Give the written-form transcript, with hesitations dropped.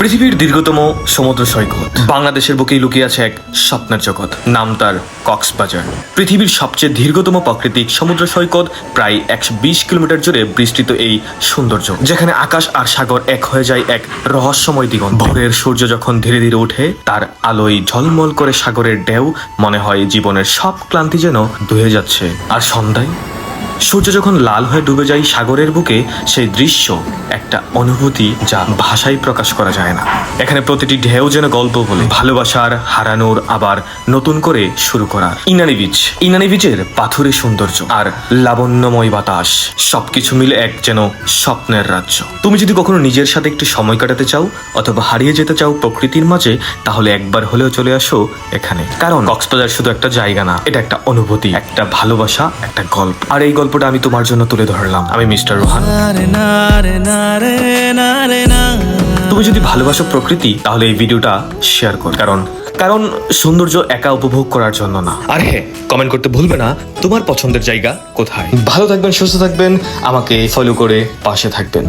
পৃথিবীর দীর্ঘতম সমুদ্র সৈকত বাংলাদেশের বুকেই লুকিয়ে আছে এক স্বপ্নের জগৎ, নাম তার কক্সবাজার। পৃথিবীর সবচেয়ে দীর্ঘতম প্রাকৃতিক সমুদ্র সৈকত, প্রায় 120 কিলোমিটার জুড়ে বিস্তৃত এই সৌন্দর্য, যেখানে আকাশ আর সাগর এক হয়ে যায় এক রহস্যময় দিগন্ত। ভোরের সূর্য যখন ধীরে ধীরে ওঠে, তার আলোয় ঝলমল করে সাগরের ঢেউ, মনে হয় জীবনের সব ক্লান্তি যেন ধুয়ে যাচ্ছে। আর সন্ধ্যায় সূর্য যখন লাল হয়ে ডুবে যায় সাগরের বুকে, সেই দৃশ্য একটা অনুভূতি যা ভাষায় প্রকাশ করা যায় না। এখানে প্রতিটি ঢেউ যেন গল্প বলে, ভালোবাসার, হারানোর, আবার নতুন করে শুরু করার। ইনানি বিচের পাথুরে সৌন্দর্য আর লাবণ্যময় বাতাস, সবকিছু মিলে এক যেন স্বপ্নের রাজ্য। তুমি যদি কখনো নিজের সাথে একটু সময় কাটাতে চাও অথবা হারিয়ে যেতে চাও প্রকৃতির মাঝে, তাহলে একবার হলেও চলে আসো এখানে। কারণ কক্সবাজার শুধু একটা জায়গা না, এটা একটা অনুভূতি, একটা ভালোবাসা, একটা গল্প। আর এই গল্পটা আমি তোমার জন্য তুলে ধরলাম। আমি মিস্টার রোহান। তুমি যদি ভালোবাসো প্রকৃতি, তাহলে এই ভিডিওটা শেয়ার কর। কারণ সৌন্দর্য একা উপভোগ করার জন্য না। আর হ্যাঁ, কমেন্ট করতে ভুলবে না তোমার পছন্দের জায়গা কোথায়। ভালো থাকবেন, সুস্থ থাকবেন, আমাকে ফলো করে পাশে থাকবেন।